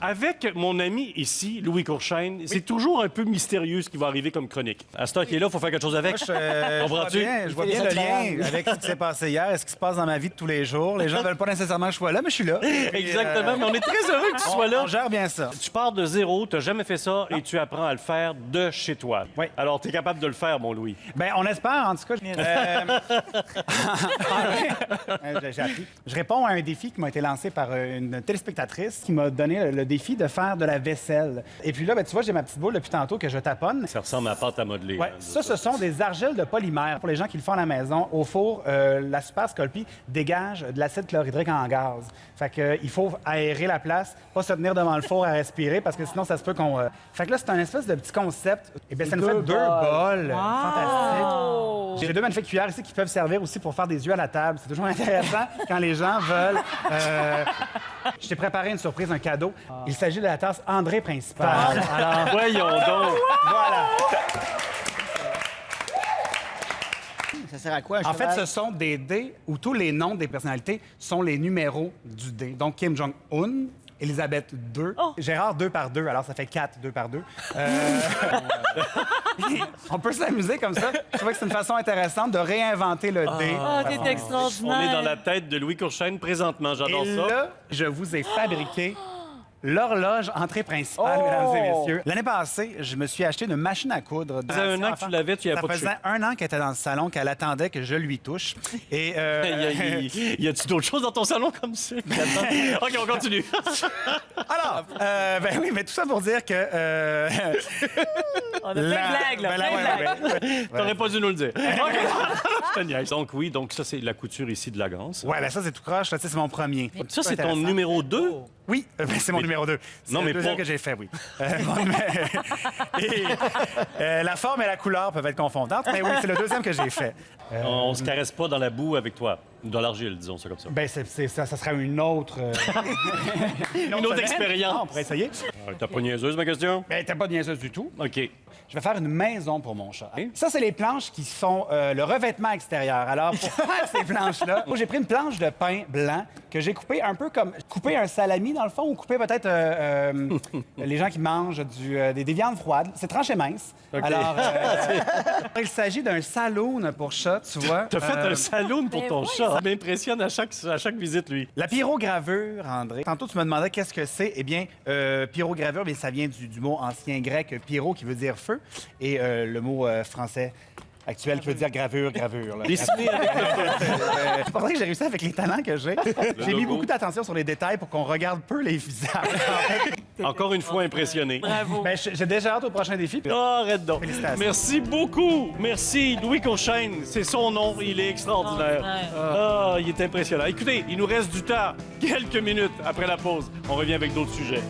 Avec mon ami ici, Louis Courchaine, c'est toujours un peu mystérieux ce qui va arriver comme chronique. À ce temps qu'il est là, il faut faire quelque chose avec. Comprends-tu? Je vois bien le lien avec ce qui s'est passé hier et ce qui se passe dans ma vie de tous les jours. Les gens ne veulent pas nécessairement que je sois là, mais je suis là. Exactement, mais on est très heureux que tu sois là. On gère bien ça. Tu pars de zéro, tu n'as jamais fait ça et tu apprends à le faire de chez toi. Oui. Alors, tu es capable de le faire, mon Louis. Bien, on espère, en tout cas. J'ai appris. Je réponds à un défi qui m'a été lancé par une téléspectatrice qui m'a donné le défi de faire de la vaisselle. Et puis là, ben, tu vois, j'ai ma petite boule depuis tantôt que je taponne. Ça ressemble à la pâte à modeler. Ouais, hein, ça, ce sont des argiles de polymère. Pour les gens qui le font à la maison, au four, la Super Sculpey dégage de l'acide chlorhydrique en gaz. Fait que, il faut aérer la place, pas se tenir devant le four à respirer, parce que sinon, ça se peut qu'on... Fait que là, c'est un espèce de petit concept. Et bien, ça nous fait deux bols. Fantastique. J'ai deux magnifiques cuillères ici qui peuvent servir aussi pour faire des yeux à la table. C'est toujours intéressant quand les gens veulent... Je t'ai préparé une surprise, un cadeau. Il s'agit de la tasse André Principal. Alors, Voyons donc. voilà. Ça sert à quoi, un En fait, cheval? ce sont des dés où tous les noms des personnalités sont les numéros du dé. Donc, Kim Jong-un, Elisabeth 2, Gérard 2 par 2, alors ça fait 4 2 par 2. On peut s'amuser comme ça. Je trouvais que c'est une façon intéressante de réinventer le dé. Ah, t'es extraordinaire. On est dans la tête de Louis Courchaine présentement. J'adore Et ça. là, je vous ai fabriqué l'horloge entrée principale, mesdames et messieurs. L'année passée, je me suis acheté une machine à coudre. Ça faisait un an que tu l'avais, tu n'y avais Ça pas faisait touché. un an qu'elle était dans le salon, qu'elle attendait que je lui touche. Et Y a-tu d'autres choses dans ton salon comme ça? OK, on continue. alors, ben oui, mais tout ça pour dire que... On a plein de blagues, là. ben plein de blagues. T'aurais pas dû nous le dire. OK. Je te niaise. Donc oui, donc ça, c'est la couture ici de la Grance. Ouais, ben ça, c'est tout croche. là, tu sais, c'est mon premier. Ça, c'est ton Intéressant. numéro 2? Oui, ben, c'est mon numéro 2. C'est Non, le mais deuxième pas- que j'ai fait, oui. La forme et la couleur peuvent être confondantes, mais oui, c'est le deuxième que j'ai fait. On se caresse pas dans la boue avec toi. Dans l'argile, disons ça comme ça. Ben, ça sera une autre... Une autre semaine. expérience. Ah, on pourrait essayer. T'as pas niaiseuse, ma question? Ben, t'es pas niaiseuse du tout. OK. Je vais faire une maison pour mon chat. Ça, c'est les planches qui font le revêtement extérieur. Alors, pour faire ces planches-là, moi, j'ai pris une planche de pain blanc que j'ai coupée un peu comme couper un salami, dans le fond, ou couper peut-être les gens qui mangent des viandes froides. C'est tranché mince. OK. Alors, il s'agit d'un saloon pour chat, tu vois. T'as fait un saloon pour ben ton oui, chat. Ça m'impressionne à chaque visite, lui. La pyrogravure, André. Tantôt, tu me demandais qu'est-ce que c'est. Eh bien, pyrogravure, bien, ça vient du mot ancien grec pyro, qui veut dire feu, et le mot français actuel qui veut dire gravure, gravure. là. Dessiné avec le feu. C'est pour ça que j'ai réussi avec les talents que j'ai. J'ai mis logo. beaucoup d'attention sur les détails pour qu'on regarde peu les visages. Encore une fois impressionné. Bravo. Ben, j'ai déjà hâte au prochain défi. Oh, arrête donc. Félicitations. Merci beaucoup. Merci, Louis Courchaine. C'est son nom. Il est extraordinaire. Ah, il est impressionnant. Écoutez, il nous reste du temps. Quelques minutes après la pause. On revient avec d'autres sujets.